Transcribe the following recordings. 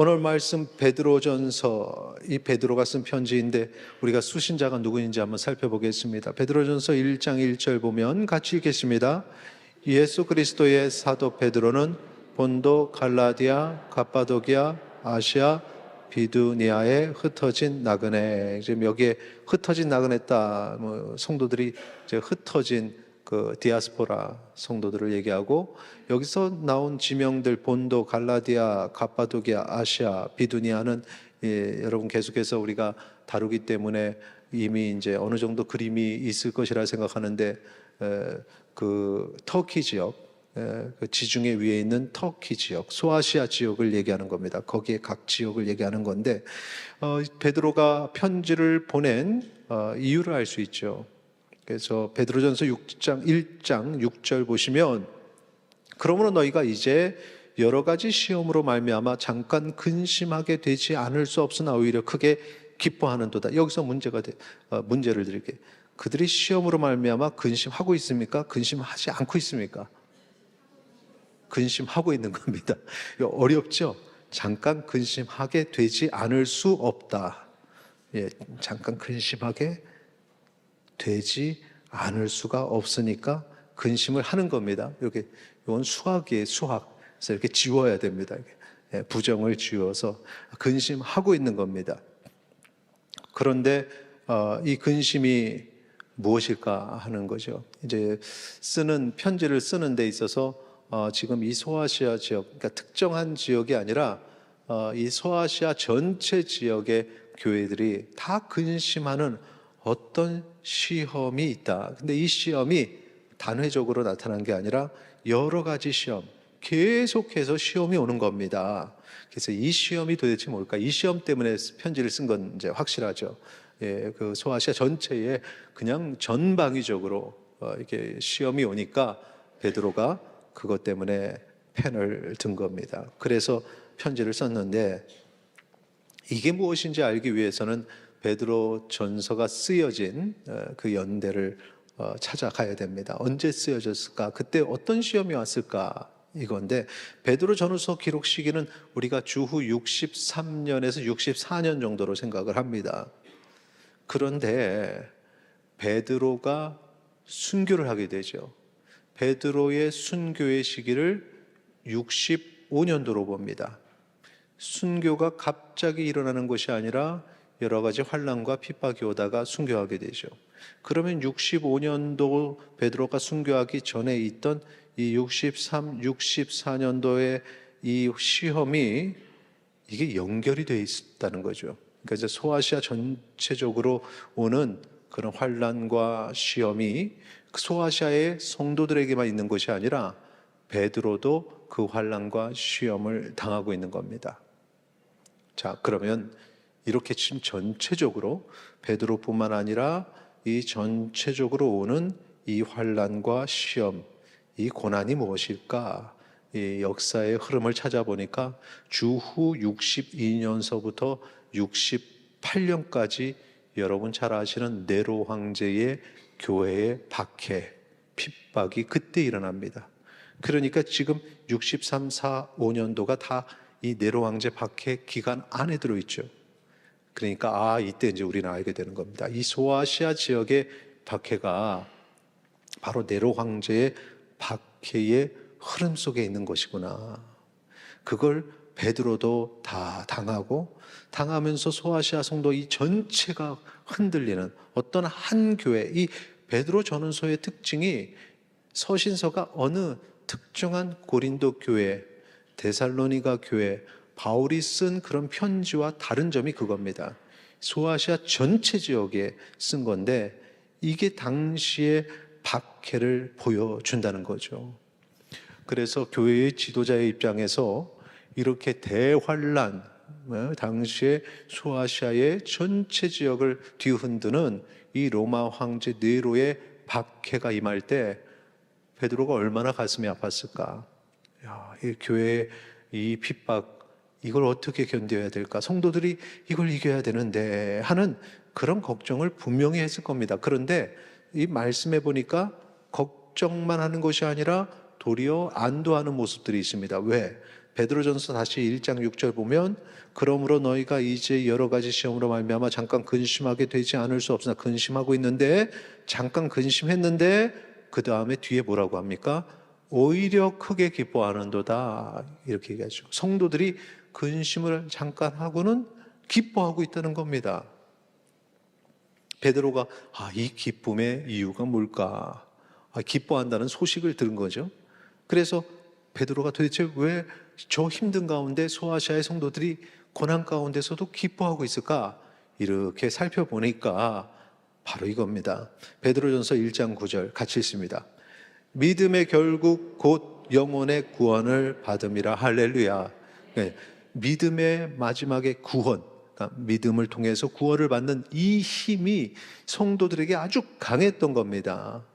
오늘 말씀 베드로전서, 이 베드로가 쓴 편지인데 우리가 수신자가 누구인지 한번 살펴보겠습니다. 베드로전서 1장 1절 보면 같이 읽겠습니다. 예수 그리스도의 사도 베드로는 본도, 갈라디아, 갑바도기아, 아시아, 비두니아에 흩어진 나그네. 지금 여기에 흩어진 나그네다, 성도들이 이제 흩어진 그 디아스포라 성도들을 얘기하고, 여기서 나온 지명들 본도, 갈라디아, 갑바도기아, 아시아, 비두니아는 여러분 계속해서 우리가 다루기 때문에 이미 이제 어느 정도 그림이 있을 것이라 생각하는데, 그 터키 지역, 그 지중해 위에 있는 터키 지역, 소아시아 지역을 얘기하는 겁니다. 거기에 각 지역을 얘기하는 건데, 베드로가 편지를 보낸 이유를 알 수 있죠. 그래서 베드로전서 1장 6절 보시면, 그러므로 너희가 이제 여러 가지 시험으로 말미암아 잠깐 근심하게 되지 않을 수 없으나 오히려 크게 기뻐하는도다. 여기서 문제를 드릴게요. 그들이 시험으로 말미암아 근심하고 있습니까? 근심하지 않고 있습니까? 근심하고 있는 겁니다. 어렵죠? 잠깐 근심하게 되지 않을 수 없다. 잠깐 근심하게 되지 않을 수가 없으니까 근심을 하는 겁니다. 이건 수학이에요, 수학. 그래서 이렇게 지워야 됩니다. 부정을 지워서 근심하고 있는 겁니다. 그런데 이 근심이 무엇일까 하는 거죠. 이제 편지를 쓰는 데 있어서 지금 이 소아시아 지역, 그러니까 특정한 지역이 아니라 이 소아시아 전체 지역의 교회들이 다 근심하는 어떤 시험이 있다. 근데 이 시험이 단회적으로 나타난 게 아니라 여러 가지 시험, 계속해서 시험이 오는 겁니다. 그래서 이 시험이 도대체 뭘까? 이 시험 때문에 편지를 쓴 건 이제 확실하죠. 그 소아시아 전체에 그냥 전방위적으로 이렇게 시험이 오니까 베드로가 그것 때문에 펜을 든 겁니다. 그래서 편지를 썼는데, 이게 무엇인지 알기 위해서는 베드로 전서가 쓰여진 그 연대를 찾아가야 됩니다. 언제 쓰여졌을까? 그때 어떤 시험이 왔을까? 이건데, 베드로 전후서 기록 시기는 우리가 주후 63년에서 64년 정도로 생각을 합니다. 그런데 베드로가 순교를 하게 되죠. 베드로의 순교의 시기를 65년도로 봅니다. 순교가 갑자기 일어나는 것이 아니라 여러 가지 환난과 핍박이 오다가 순교하게 되죠. 그러면 65년도 베드로가 순교하기 전에 있던 이 63, 64년도의 이 시험이 이게 연결이 되어 있다는 거죠. 그러니까 이제 소아시아 전체적으로 오는 그런 환난과 시험이 소아시아의 성도들에게만 있는 것이 아니라 베드로도 그 환난과 시험을 당하고 있는 겁니다. 자, 그러면 이렇게 지금 전체적으로 베드로뿐만 아니라 이 전체적으로 오는 이 환난과 시험, 이 고난이 무엇일까? 이 역사의 흐름을 찾아보니까 주후 62년서부터 68년까지 여러분 잘 아시는 네로 황제의 교회의 박해, 핍박이 그때 일어납니다. 그러니까 지금 63, 4, 5년도가 다 이 네로 황제 박해 기간 안에 들어있죠. 그러니까 이때 이제 우리는 알게 되는 겁니다. 이 소아시아 지역의 박해가 바로 네로 황제의 박해의 흐름 속에 있는 것이구나. 그걸 베드로도 다 당하면서 소아시아 성도 이 전체가 흔들리는 어떤 한 교회, 이 베드로 전후서의 특징이 서신서가 어느 특정한 고린도 교회, 데살로니가 교회, 바울이 쓴 그런 편지와 다른 점이 그겁니다. 소아시아 전체 지역에 쓴 건데, 이게 당시의 박해를 보여준다는 거죠. 그래서 교회의 지도자의 입장에서 이렇게 대환란, 당시에 소아시아의 전체 지역을 뒤흔드는 이 로마 황제 네로의 박해가 임할 때 베드로가 얼마나 가슴이 아팠을까? 이 교회의 이 핍박, 이걸 어떻게 견뎌야 될까? 성도들이 이걸 이겨야 되는데 하는 그런 걱정을 분명히 했을 겁니다. 그런데 이 말씀해 보니까 걱정만 하는 것이 아니라 도리어 안도하는 모습들이 있습니다. 왜? 베드로전서 다시 1장 6절 보면 그러므로 너희가 이제 여러 가지 시험으로 말미암아 잠깐 근심하게 되지 않을 수 없으나 근심하고 있는데 잠깐 근심했는데 그 다음에 뒤에 뭐라고 합니까? 오히려 크게 기뻐하는도다 이렇게 얘기하죠. 성도들이 근심을 잠깐 하고는 기뻐하고 있다는 겁니다. 베드로가 이 기쁨의 이유가 뭘까? 기뻐한다는 소식을 들은 거죠. 그래서 베드로가 도대체 왜 저 힘든 가운데 소아시아의 성도들이 고난 가운데서도 기뻐하고 있을까? 이렇게 살펴보니까 바로 이겁니다. 베드로전서 1장 9절 같이 읽습니다. 믿음의 결국 곧 영혼의 구원을 받음이라. 할렐루야. 네, 믿음의 마지막에 구원, 그러니까 믿음을 통해서 구원을 받는 이 힘이 성도들에게 아주 강했던 겁니다.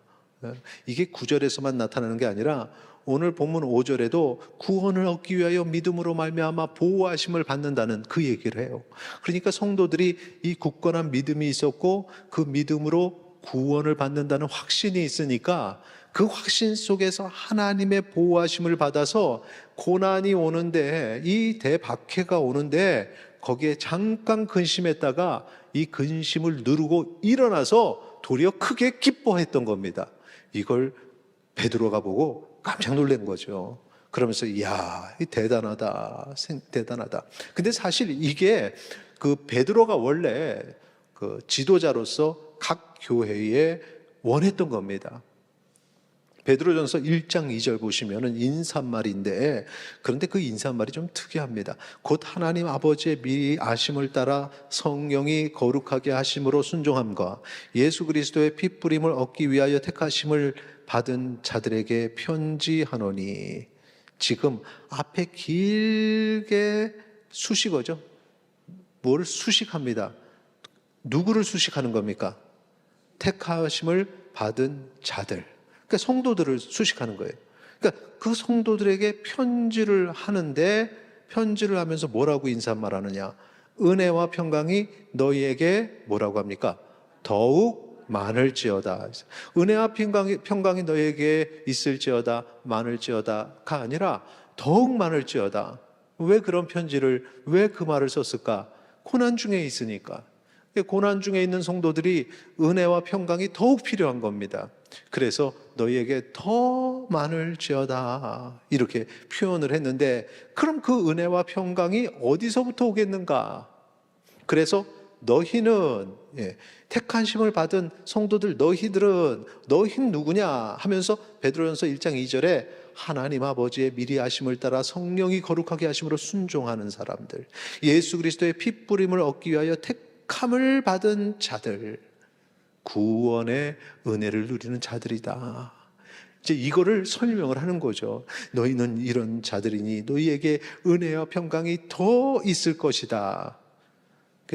이게 9절에서만 나타나는 게 아니라 오늘 본문 5절에도 구원을 얻기 위하여 믿음으로 말미암아 보호하심을 받는다는 그 얘기를 해요. 그러니까 성도들이 이 굳건한 믿음이 있었고 그 믿음으로 구원을 받는다는 확신이 있으니까 그 확신 속에서 하나님의 보호하심을 받아서 고난이 오는데, 이 대박해가 오는데 거기에 잠깐 근심했다가 이 근심을 누르고 일어나서 도리어 크게 기뻐했던 겁니다. 이걸 베드로가 보고 깜짝 놀란 거죠. 그러면서 이야, 대단하다, 대단하다. 근데 사실 이게 그 베드로가 원래 그 지도자로서 각 교회에 원했던 겁니다. 베드로전서 1장 2절 보시면은 인사말인데, 그런데 그 인사말이 좀 특이합니다. 곧 하나님 아버지의 미리 아심을 따라 성령이 거룩하게 하심으로 순종함과 예수 그리스도의 피 뿌림을 얻기 위하여 택하심을 받은 자들에게 편지하노니. 지금 앞에 길게 수식어죠. 뭘 수식합니다. 누구를 수식하는 겁니까? 택하심을 받은 자들, 그러니까 성도들을 수식하는 거예요. 그러니까 그 성도들에게 편지를 하는데, 편지를 하면서 뭐라고 인사말하느냐? 은혜와 평강이 너희에게 뭐라고 합니까? 더욱 많을지어다. 은혜와 평강이 너희에게 있을지어다, 많을지어다가 아니라 더욱 많을지어다. 왜 그런 편지를, 왜 그 말을 썼을까? 고난 중에 있으니까. 고난 중에 있는 성도들이 은혜와 평강이 더욱 필요한 겁니다. 그래서 너희에게 더 많을지어다 이렇게 표현을 했는데, 그럼 그 은혜와 평강이 어디서부터 오겠는가? 그래서 너희는, 택하심을 받은 성도들, 너희는 누구냐 하면서 베드로전서 1장 2절에 하나님 아버지의 미리 아심을 따라 성령이 거룩하게 하심으로 순종하는 사람들, 예수 그리스도의 피 뿌림을 얻기 위하여 택함을 받은 자들, 구원의 은혜를 누리는 자들이다. 이제 이거를 설명을 하는 거죠. 너희는 이런 자들이니 너희에게 은혜와 평강이 더 있을 것이다.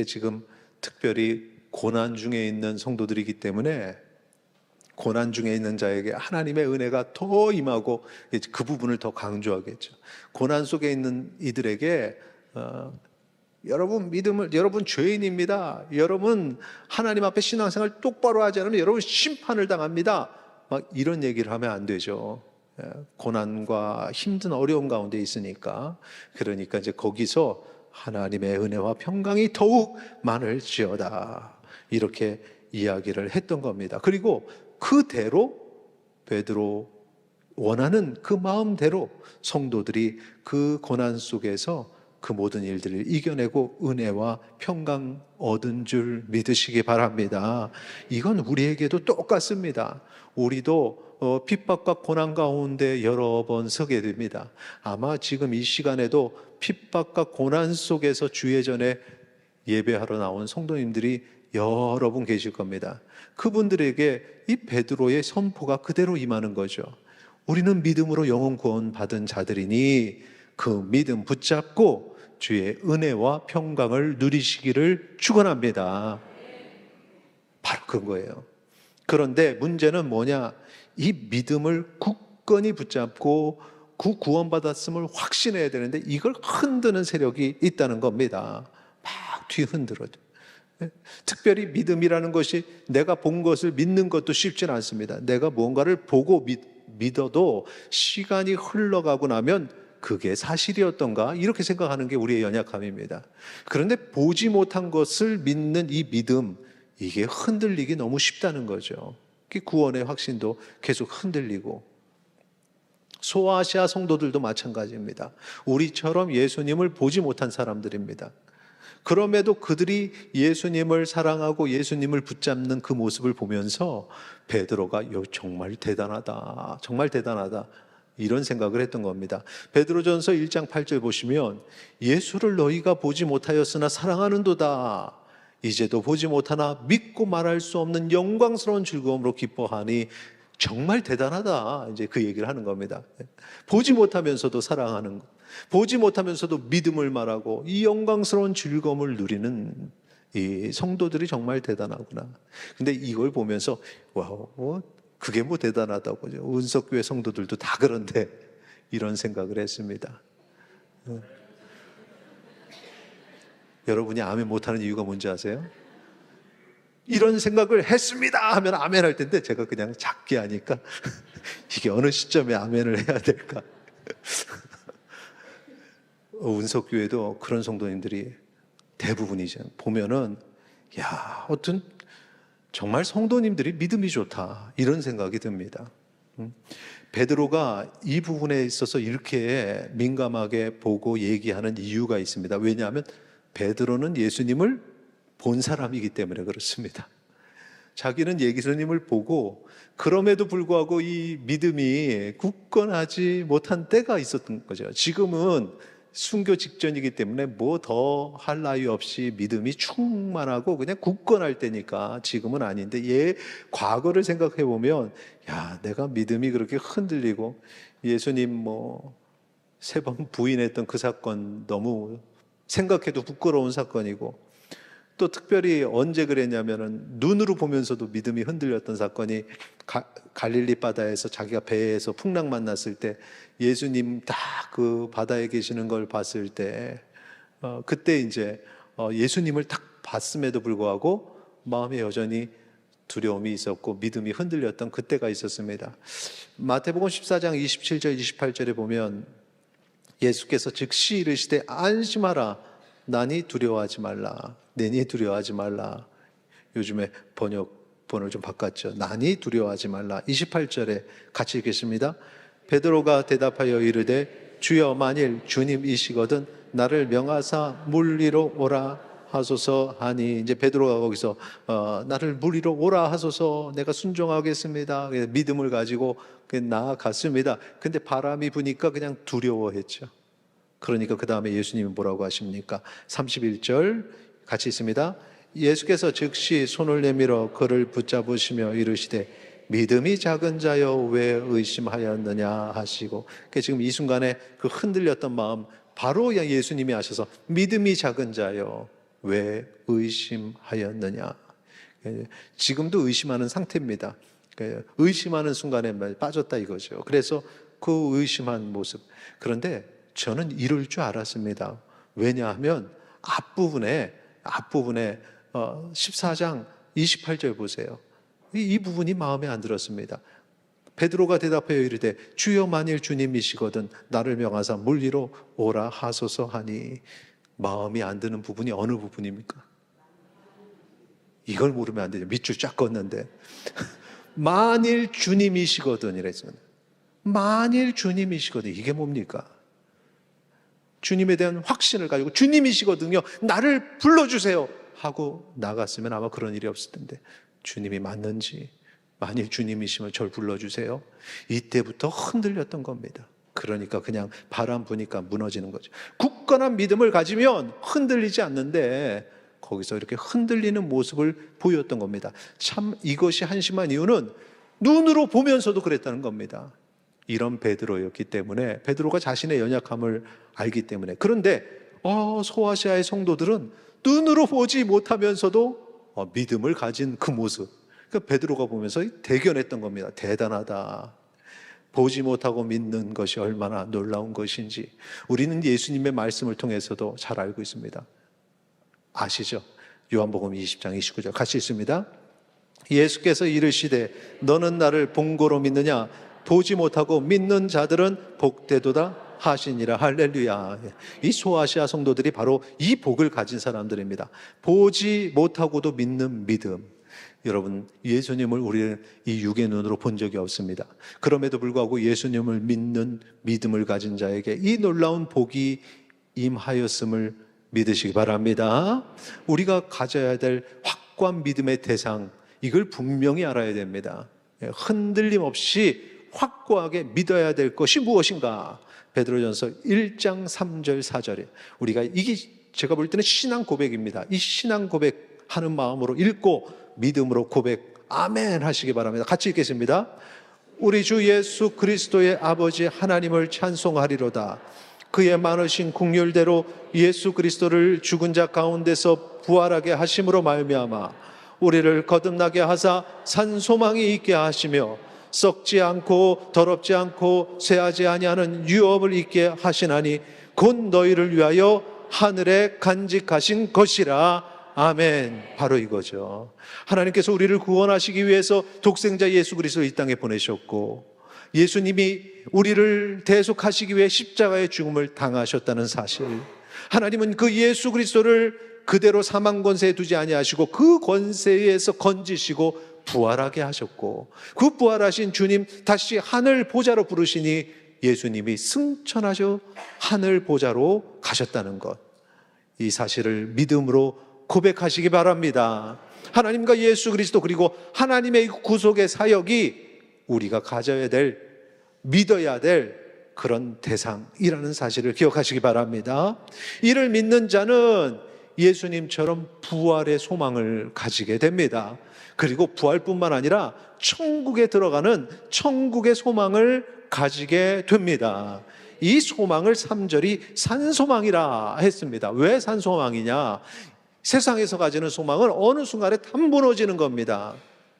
지금 특별히 고난 중에 있는 성도들이기 때문에 고난 중에 있는 자에게 하나님의 은혜가 더 임하고 그 부분을 더 강조하겠죠. 고난 속에 있는 이들에게 여러분 죄인입니다. 여러분 하나님 앞에 신앙생활 똑바로 하지 않으면 여러분 심판을 당합니다. 막 이런 얘기를 하면 안 되죠. 고난과 힘든 어려움 가운데 있으니까. 그러니까 이제 거기서 하나님의 은혜와 평강이 더욱 많을지어다 이렇게 이야기를 했던 겁니다. 그리고 그대로 베드로 원하는 그 마음대로 성도들이 그 고난 속에서 그 모든 일들을 이겨내고 은혜와 평강 얻은 줄 믿으시기 바랍니다. 이건 우리에게도 똑같습니다. 우리도 핍박과 고난 가운데 여러 번 서게 됩니다. 아마 지금 이 시간에도 핍박과 고난 속에서 주의 전에 예배하러 나온 성도님들이 여러 분 계실 겁니다. 그분들에게 이 베드로의 선포가 그대로 임하는 거죠. 우리는 믿음으로 영혼 구원 받은 자들이니 그 믿음 붙잡고 주의 은혜와 평강을 누리시기를 축원합니다. 바로 그거예요. 그런데 문제는 뭐냐? 이 믿음을 굳건히 붙잡고 그 구원받았음을 확신해야 되는데 이걸 흔드는 세력이 있다는 겁니다. 막 뒤흔들어요. 특별히 믿음이라는 것이 내가 본 것을 믿는 것도 쉽지는 않습니다. 내가 무언가를 보고 믿어도 시간이 흘러가고 나면 그게 사실이었던가 이렇게 생각하는 게 우리의 연약함입니다. 그런데 보지 못한 것을 믿는 이 믿음, 이게 흔들리기 너무 쉽다는 거죠. 구원의 확신도 계속 흔들리고, 소아시아 성도들도 마찬가지입니다. 우리처럼 예수님을 보지 못한 사람들입니다. 그럼에도 그들이 예수님을 사랑하고 예수님을 붙잡는 그 모습을 보면서 베드로가 정말 대단하다, 정말 대단하다, 이런 생각을 했던 겁니다. 베드로전서 1장 8절 보시면 예수를 너희가 보지 못하였으나 사랑하는도다. 이제도 보지 못하나 믿고 말할 수 없는 영광스러운 즐거움으로 기뻐하니 정말 대단하다. 이제 그 얘기를 하는 겁니다. 보지 못하면서도 사랑하는 것, 보지 못하면서도 믿음을 말하고 이 영광스러운 즐거움을 누리는 이 성도들이 정말 대단하구나. 근데 이걸 보면서 와우, 그게 뭐 대단하다고. 운석교회 성도들도 다 그런데, 이런 생각을 했습니다. 여러분이 아멘 못하는 이유가 뭔지 아세요? 이런 생각을 했습니다 하면 아멘 할 텐데 제가 그냥 작게 하니까 이게 어느 시점에 아멘을 해야 될까. 운석교회도 그런 성도님들이 대부분이죠. 보면은 어떤 정말 성도님들이 믿음이 좋다, 이런 생각이 듭니다. 베드로가 이 부분에 있어서 이렇게 민감하게 보고 얘기하는 이유가 있습니다. 왜냐하면 베드로는 예수님을 본 사람이기 때문에 그렇습니다. 자기는 예수님을 보고 그럼에도 불구하고 이 믿음이 굳건하지 못한 때가 있었던 거죠. 지금은 순교 직전이기 때문에 뭐 더 할 나위 없이 믿음이 충만하고 그냥 굳건할 때니까 지금은 아닌데, 과거를 생각해 보면 내가 믿음이 그렇게 흔들리고 예수님 3번 부인했던 그 사건 너무 생각해도 부끄러운 사건이고, 또 특별히 언제 그랬냐면은 눈으로 보면서도 믿음이 흔들렸던 사건이 갈릴리 바다에서 자기가 배에서 풍랑 만났을 때 예수님 딱 그 바다에 계시는 걸 봤을 때, 그때 이제 예수님을 딱 봤음에도 불구하고 마음에 여전히 두려움이 있었고 믿음이 흔들렸던 그때가 있었습니다. 마태복음 14장 27절 28절에 보면 예수께서 즉시 이르시되 안심하라, 나니 두려워하지 말라. 내니 두려워하지 말라. 요즘에 번호를 좀 바꿨죠. 나니 두려워하지 말라. 28절에 같이 읽겠습니다. 베드로가 대답하여 이르되 주여, 만일 주님이시거든 나를 명하사 물 위로 오라 하소서 하니, 이제 베드로가 거기서 나를 물 위로 오라 하소서, 내가 순종하겠습니다, 믿음을 가지고 나아갔습니다. 근데 바람이 부니까 그냥 두려워했죠. 그러니까 그 다음에 예수님이 뭐라고 하십니까? 31절 같이 있습니다. 예수께서 즉시 손을 내밀어 그를 붙잡으시며 이르시되 믿음이 작은 자여 왜 의심하였느냐 하시고, 지금 이 순간에 그 흔들렸던 마음 바로 예수님이 하셔서 믿음이 작은 자여 왜 의심하였느냐. 지금도 의심하는 상태입니다. 의심하는 순간에 빠졌다 이거죠. 그래서 그 의심한 모습. 그런데 저는 이럴 줄 알았습니다. 왜냐하면 앞부분에 14장 28절 보세요. 이 부분이 마음에 안 들었습니다. 베드로가 대답하여 이르되 주여, 만일 주님이시거든 나를 명하사 물 위로 오라 하소서 하니, 마음이 안 드는 부분이 어느 부분입니까? 이걸 모르면 안 되죠. 밑줄 쫙 껐는데 만일 주님이시거든 이랬습니다. 만일 주님이시거든, 이게 뭡니까? 주님에 대한 확신을 가지고 주님이시거든요, 나를 불러주세요 하고 나갔으면 아마 그런 일이 없을 텐데, 주님이 맞는지, 만일 주님이시면 절 불러주세요, 이때부터 흔들렸던 겁니다. 그러니까 그냥 바람 부니까 무너지는 거죠. 굳건한 믿음을 가지면 흔들리지 않는데 거기서 이렇게 흔들리는 모습을 보였던 겁니다. 참 이것이 한심한 이유는 눈으로 보면서도 그랬다는 겁니다. 이런 베드로였기 때문에, 베드로가 자신의 연약함을 알기 때문에. 그런데 소아시아의 성도들은 눈으로 보지 못하면서도 믿음을 가진 그 모습, 그러니까 베드로가 보면서 대견했던 겁니다. 대단하다. 보지 못하고 믿는 것이 얼마나 놀라운 것인지 우리는 예수님의 말씀을 통해서도 잘 알고 있습니다. 아시죠? 요한복음 20장 29절 같이 읽습니다. 예수께서 이르시되 너는 나를 본고로 믿느냐? 보지 못하고 믿는 자들은 복되도다. 하시니라. 할렐루야. 이 소아시아 성도들이 바로 이 복을 가진 사람들입니다. 보지 못하고도 믿는 믿음. 여러분, 예수님을 우리는 이 육의 눈으로 본 적이 없습니다. 그럼에도 불구하고 예수님을 믿는 믿음을 가진 자에게 이 놀라운 복이 임하였음을 믿으시기 바랍니다. 우리가 가져야 될 확고한 믿음의 대상, 이걸 분명히 알아야 됩니다. 흔들림 없이 확고하게 믿어야 될 것이 무엇인가? 베드로전서 1장 3절 4절에 우리가 이게 제가 볼 때는 신앙 고백입니다. 이 신앙 고백하는 마음으로 읽고 믿음으로 고백 아멘 하시기 바랍니다. 같이 읽겠습니다. 우리 주 예수 그리스도의 아버지 하나님을 찬송하리로다. 그의 많으신 긍휼대로 예수 그리스도를 죽은 자 가운데서 부활하게 하심으로 말미암아 우리를 거듭나게 하사 산 소망이 있게 하시며 썩지 않고 더럽지 않고 쇠하지 아니하는 유업을 있게 하시나니 곧 너희를 위하여 하늘에 간직하신 것이라. 아멘. 바로 이거죠. 하나님께서 우리를 구원하시기 위해서 독생자 예수 그리스도를 이 땅에 보내셨고 예수님이 우리를 대속하시기 위해 십자가의 죽음을 당하셨다는 사실, 하나님은 그 예수 그리스도를 그대로 사망 권세에 두지 아니하시고 그 권세에서 건지시고 부활하게 하셨고, 그 부활하신 주님 다시 하늘 보좌로 부르시니 예수님이 승천하셔 하늘 보좌로 가셨다는 것, 이 사실을 믿음으로 고백하시기 바랍니다. 하나님과 예수 그리스도 그리고 하나님의 구속의 사역이 우리가 가져야 될, 믿어야 될 그런 대상이라는 사실을 기억하시기 바랍니다. 이를 믿는 자는 예수님처럼 부활의 소망을 가지게 됩니다. 그리고 부활뿐만 아니라 천국에 들어가는 천국의 소망을 가지게 됩니다. 이 소망을 3절이 산소망이라 했습니다. 왜 산소망이냐? 세상에서 가지는 소망은 어느 순간에 다 무너지는 겁니다.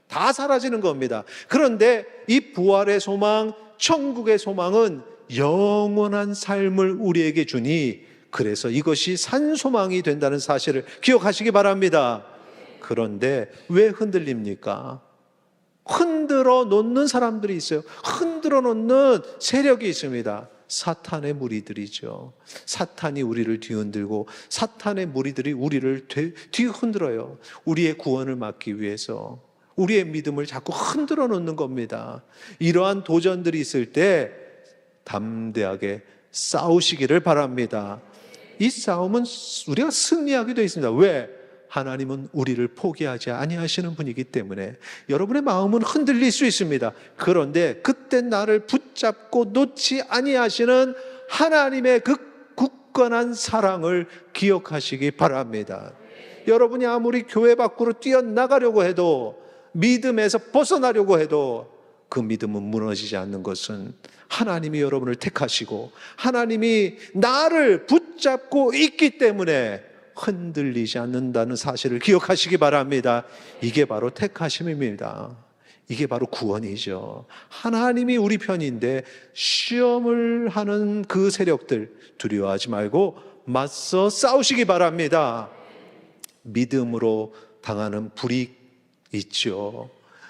다 사라지는 겁니다. 그런데 이 부활의 소망, 천국의 소망은 영원한 삶을 우리에게 주니, 그래서 이것이 산소망이 된다는 사실을 기억하시기 바랍니다. 그런데 왜 흔들립니까? 흔들어 놓는 사람들이 있어요. 흔들어 놓는 세력이 있습니다. 사탄의 무리들이죠. 사탄이 우리를 뒤흔들고 사탄의 무리들이 우리를 뒤흔들어요. 우리의 구원을 막기 위해서 우리의 믿음을 자꾸 흔들어 놓는 겁니다. 이러한 도전들이 있을 때 담대하게 싸우시기를 바랍니다. 이 싸움은 우리가 승리하게 되어 있습니다. 왜? 하나님은 우리를 포기하지 아니하시는 분이기 때문에. 여러분의 마음은 흔들릴 수 있습니다. 그런데 그때 나를 붙잡고 놓지 아니하시는 하나님의 그 굳건한 사랑을 기억하시기 바랍니다. 여러분이 아무리 교회 밖으로 뛰어나가려고 해도, 믿음에서 벗어나려고 해도 그 믿음은 무너지지 않는 것은 하나님이 여러분을 택하시고 하나님이 나를 붙잡고 있기 때문에 흔들리지 않는다는 사실을 기억하시기 바랍니다. 이게 바로 택하심입니다. 이게 바로 구원이죠. 하나님이 우리 편인데 시험을 하는 그 세력들 두려워하지 말고 맞서 싸우시기 바랍니다. 믿음으로 당하는 불이 있죠.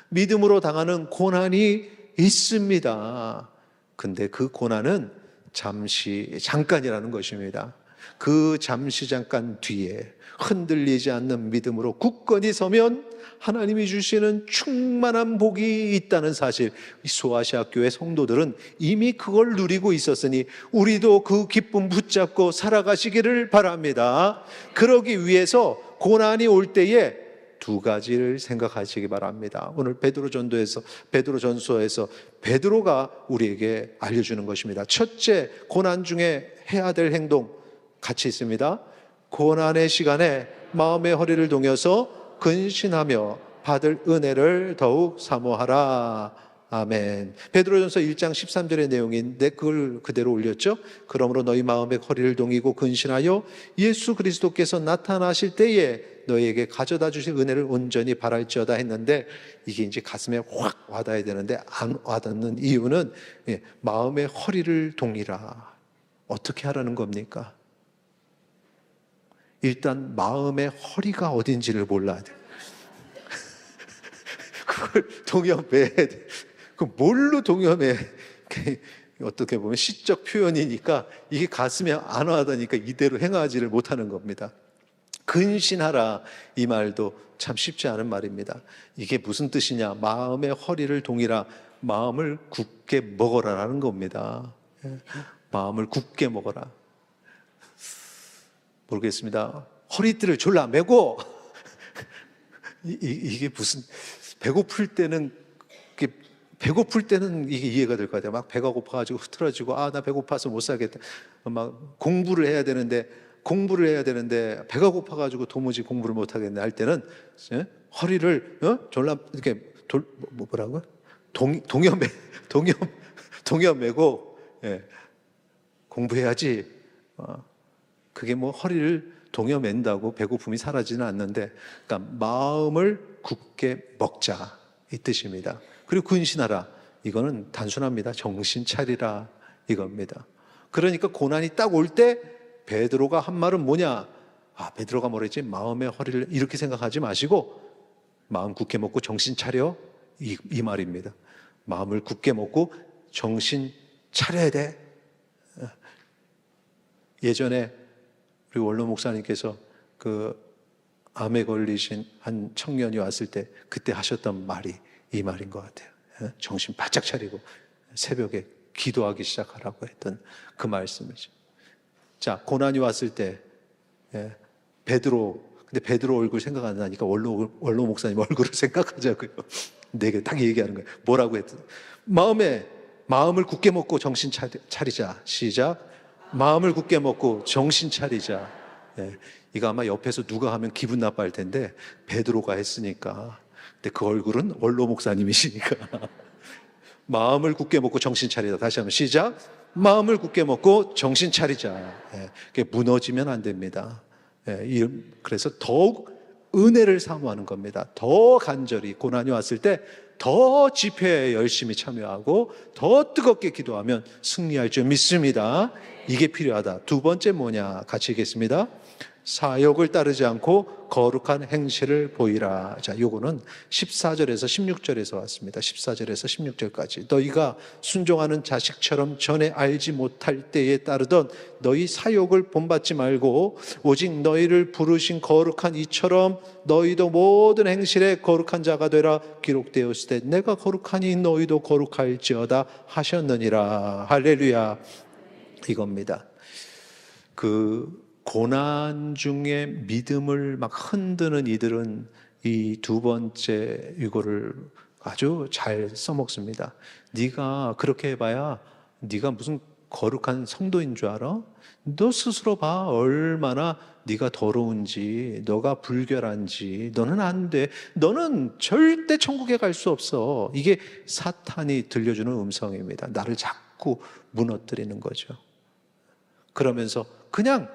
믿음으로 당하는 고난이 있습니다. 근데 그 고난은 잠깐이라는 것입니다. 그 잠깐 뒤에 흔들리지 않는 믿음으로 굳건히 서면 하나님이 주시는 충만한 복이 있다는 사실, 소아시아 교회 성도들은 이미 그걸 누리고 있었으니 우리도 그 기쁨 붙잡고 살아가시기를 바랍니다. 그러기 위해서 고난이 올 때에 두 가지를 생각하시기 바랍니다. 오늘 베드로전서에서 베드로가 우리에게 알려주는 것입니다. 첫째, 고난 중에 해야 될 행동 같이 있습니다. 고난의 시간에 마음의 허리를 동여서 근신하며 받을 은혜를 더욱 사모하라. 아멘. 베드로전서 1장 13절의 내용인데 그걸 그대로 올렸죠. 그러므로 너희 마음의 허리를 동이고 근신하여 예수 그리스도께서 나타나실 때에 너희에게 가져다 주실 은혜를 온전히 바랄지어다 했는데, 이게 이제 가슴에 확 와닿아야 되는데 안 와닿는 이유는 마음의 허리를 동이라. 어떻게 하라는 겁니까? 일단 마음의 허리가 어딘지를 몰라야 돼. 그걸 동여매야 돼. 그 뭘로 동여매? 어떻게 보면 시적 표현이니까 이게 가슴에 안 와닿으니까 이대로 행하지를 못하는 겁니다. 근신하라, 이 말도 참 쉽지 않은 말입니다. 이게 무슨 뜻이냐? 마음의 허리를 동이라, 마음을 굳게 먹어라라는 겁니다. 마음을 굳게 먹어라. 모르겠습니다. 허리띠를 졸라 매고 이게 무슨, 배고플 때는 이게 이해가 될 것 같아요. 막 배가 고파가지고 흐트러지고, 나 배고파서 못 살겠다. 막 공부를 해야 되는데 배가 고파가지고 도무지 공부를 못 하겠네 할 때는 허리를 졸라 이렇게 뭐라고? 동여 매고 공부해야지. 그게 뭐 허리를 동여 맨다고 배고픔이 사라지는 않는데, 그러니까 마음을 굳게 먹자, 이 뜻입니다. 그리고 근신하라, 이거는 단순합니다. 정신 차리라, 이겁니다. 그러니까 고난이 딱 올 때 베드로가 한 말은 뭐냐? 베드로가 뭐랬지? 마음의 허리를, 이렇게 생각하지 마시고 마음 굳게 먹고 정신 차려, 이 말입니다. 마음을 굳게 먹고 정신 차려야 돼. 예전에 우리 원로 목사님께서 그 암에 걸리신 한 청년이 왔을 때 그때 하셨던 말이 이 말인 것 같아요. 정신 바짝 차리고 새벽에 기도하기 시작하라고 했던 그 말씀이죠. 자, 고난이 왔을 때 근데 베드로 얼굴 생각 안 나니까 원로 목사님 얼굴을 생각하자고요. 내게 딱 얘기하는 거예요. 뭐라고 했더니, 마음을 굳게 먹고 정신 차리자. 시작. 마음을 굳게 먹고 정신 차리자. 이거 아마 옆에서 누가 하면 기분 나빠할 텐데 베드로가 했으니까. 근데 그 얼굴은 원로 목사님이시니까. 마음을 굳게 먹고 정신 차리자. 다시 한번 시작. 마음을 굳게 먹고 정신 차리자. 그게 무너지면 안 됩니다. 그래서 더욱 은혜를 사모하는 겁니다. 더 간절히 고난이 왔을 때 더 집회에 열심히 참여하고 더 뜨겁게 기도하면 승리할 줄 믿습니다. 이게 필요하다. 두 번째 뭐냐? 같이 읽겠습니다. 사욕을 따르지 않고 거룩한 행실을 보이라. 자, 요거는 14절에서 16절에서 왔습니다. 14절에서 16절까지. 너희가 순종하는 자식처럼 전에 알지 못할 때에 따르던 너희 사욕을 본받지 말고 오직 너희를 부르신 거룩한 이처럼 너희도 모든 행실에 거룩한 자가 되라. 기록되었을 때 내가 거룩하니 너희도 거룩할지어다 하셨느니라. 할렐루야. 이겁니다. 고난 중에 믿음을 막 흔드는 이들은 이 두 번째 이거를 아주 잘 써먹습니다. 네가 그렇게 해봐야 네가 무슨 거룩한 성도인 줄 알아? 너 스스로 봐. 얼마나 네가 더러운지, 너가 불결한지. 너는 안 돼. 너는 절대 천국에 갈 수 없어. 이게 사탄이 들려주는 음성입니다. 나를 자꾸 무너뜨리는 거죠. 그러면서 그냥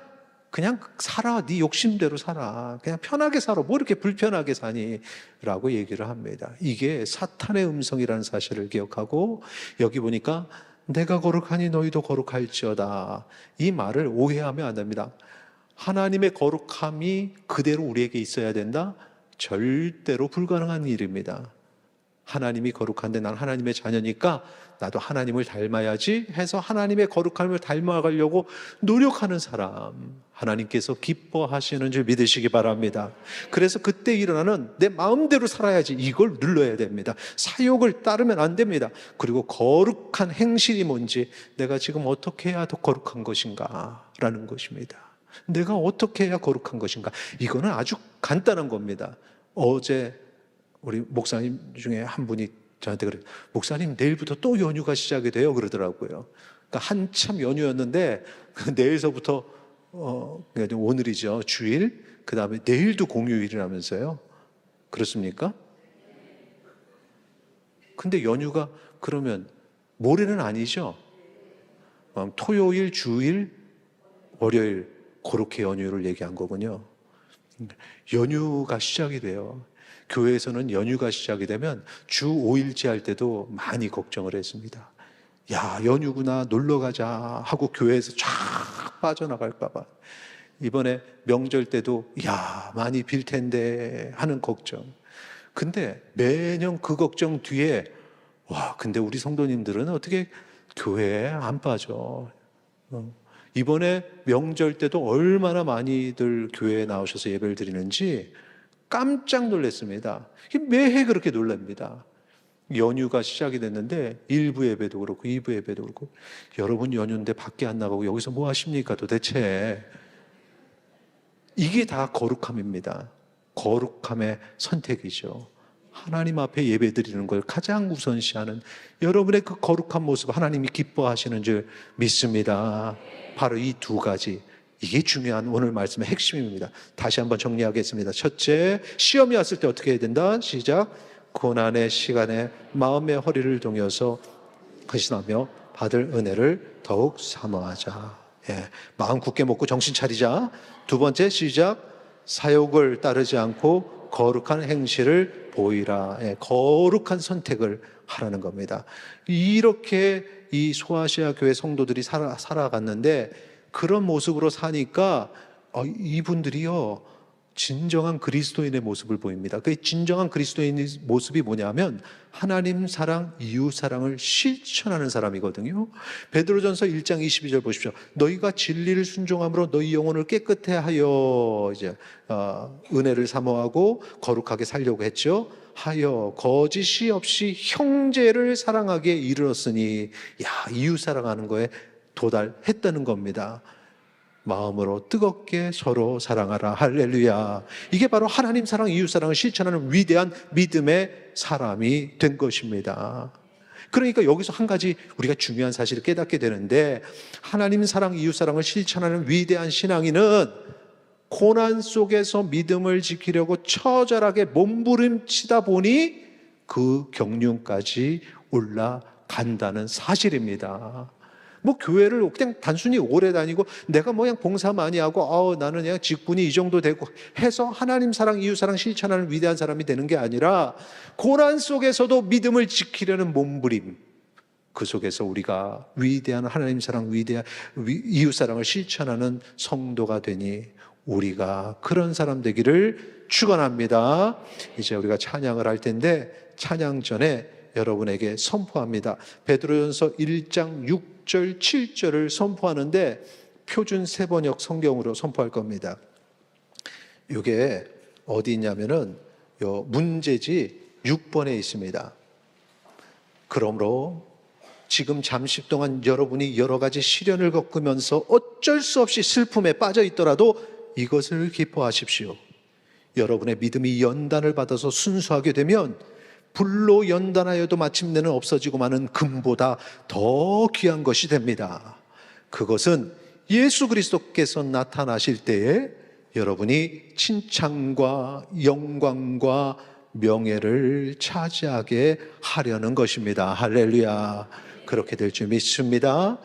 살아. 네 욕심대로 살아. 그냥 편하게 살아. 뭐 이렇게 불편하게 사니? 라고 얘기를 합니다. 이게 사탄의 음성이라는 사실을 기억하고, 여기 보니까 내가 거룩하니 너희도 거룩할지어다. 이 말을 오해하면 안 됩니다. 하나님의 거룩함이 그대로 우리에게 있어야 된다? 절대로 불가능한 일입니다. 하나님이 거룩한데 난 하나님의 자녀니까 나도 하나님을 닮아야지 해서 하나님의 거룩함을 닮아가려고 노력하는 사람, 하나님께서 기뻐하시는 줄 믿으시기 바랍니다. 그래서 그때 일어나는 내 마음대로 살아야지, 이걸 눌러야 됩니다. 사욕을 따르면 안 됩니다. 그리고 거룩한 행실이 뭔지, 내가 지금 어떻게 해야 더 거룩한 것인가 라는 것입니다. 내가 어떻게 해야 거룩한 것인가. 이거는 아주 간단한 겁니다. 어제 우리 목사님 중에 한 분이 저한테 그래요. 목사님, 내일부터 또 연휴가 시작이 돼요. 그러더라고요. 그러니까 한참 연휴였는데 내일서부터 오늘이죠. 주일. 그 다음에 내일도 공휴일이라면서요. 그렇습니까? 근데 연휴가 그러면 모레는 아니죠. 토요일, 주일, 월요일 그렇게 연휴를 얘기한 거군요. 연휴가 시작이 돼요. 교회에서는 연휴가 시작이 되면 주 5일째 할 때도 많이 걱정을 했습니다. 야, 연휴구나, 놀러 가자 하고 교회에서 쫙 빠져나갈까 봐. 이번에 명절 때도 야, 많이 빌 텐데 하는 걱정. 근데 매년 그 걱정 뒤에 근데 우리 성도님들은 어떻게 교회에 안 빠져. 이번에 명절 때도 얼마나 많이들 교회에 나오셔서 예배를 드리는지 깜짝 놀랐습니다. 매해 그렇게 놀랍니다. 연휴가 시작이 됐는데 1부 예배도 그렇고 2부 예배도 그렇고, 여러분 연휴인데 밖에 안 나가고 여기서 뭐 하십니까 도대체? 이게 다 거룩함입니다. 거룩함의 선택이죠. 하나님 앞에 예배 드리는 걸 가장 우선시하는 여러분의 그 거룩한 모습, 하나님이 기뻐하시는 줄 믿습니다. 바로 이 두 가지, 이게 중요한 오늘 말씀의 핵심입니다. 다시 한번 정리하겠습니다. 첫째, 시험이 왔을 때 어떻게 해야 된다? 시작. 고난의 시간에 마음의 허리를 동여서 헌신하며 받을 은혜를 더욱 사모하자. 마음 굳게 먹고 정신 차리자. 두 번째, 시작. 사욕을 따르지 않고 거룩한 행실을 보이라. 거룩한 선택을 하라는 겁니다. 이렇게 이 소아시아 교회 성도들이 살아갔는데, 그런 모습으로 사니까 이분들이요 진정한 그리스도인의 모습을 보입니다. 그 진정한 그리스도인의 모습이 뭐냐면 하나님 사랑, 이웃 사랑을 실천하는 사람이거든요. 베드로전서 1장 22절 보십시오. 너희가 진리를 순종함으로 너희 영혼을 깨끗해 하여 이제 은혜를 사모하고 거룩하게 살려고 했죠. 하여 거짓이 없이 형제를 사랑하기에 이르렀으니, 이웃 사랑하는 거에 도달했다는 겁니다. 마음으로 뜨겁게 서로 사랑하라. 할렐루야. 이게 바로 하나님 사랑, 이웃 사랑을 실천하는 위대한 믿음의 사람이 된 것입니다. 그러니까 여기서 한 가지 우리가 중요한 사실을 깨닫게 되는데, 하나님 사랑, 이웃 사랑을 실천하는 위대한 신앙인은 고난 속에서 믿음을 지키려고 처절하게 몸부림치다 보니 그 경륜까지 올라간다는 사실입니다. 뭐 교회를 그냥 단순히 오래 다니고 내가 뭐 그냥 봉사 많이 하고 나는 그냥 직분이 이 정도 되고 해서 하나님 사랑, 이웃 사랑 실천하는 위대한 사람이 되는 게 아니라, 고난 속에서도 믿음을 지키려는 몸부림, 그 속에서 우리가 위대한 하나님 사랑, 위대한 이웃 사랑을 실천하는 성도가 되니 우리가 그런 사람 되기를 축원합니다. 이제 우리가 찬양을 할 텐데, 찬양 전에 여러분에게 선포합니다. 베드로전서 1장 6절 7절을 선포하는데 표준 세번역 성경으로 선포할 겁니다. 이게 어디 있냐면은 요 문제지 6번에 있습니다. 그러므로 지금 잠시 동안 여러분이 여러 가지 시련을 겪으면서 어쩔 수 없이 슬픔에 빠져 있더라도 이것을 기뻐하십시오. 여러분의 믿음이 연단을 받아서 순수하게 되면 불로 연단하여도 마침내는 없어지고 마는 금보다 더 귀한 것이 됩니다. 그것은 예수 그리스도께서 나타나실 때에 여러분이 칭찬과 영광과 명예를 차지하게 하려는 것입니다. 할렐루야. 그렇게 될 줄 믿습니다.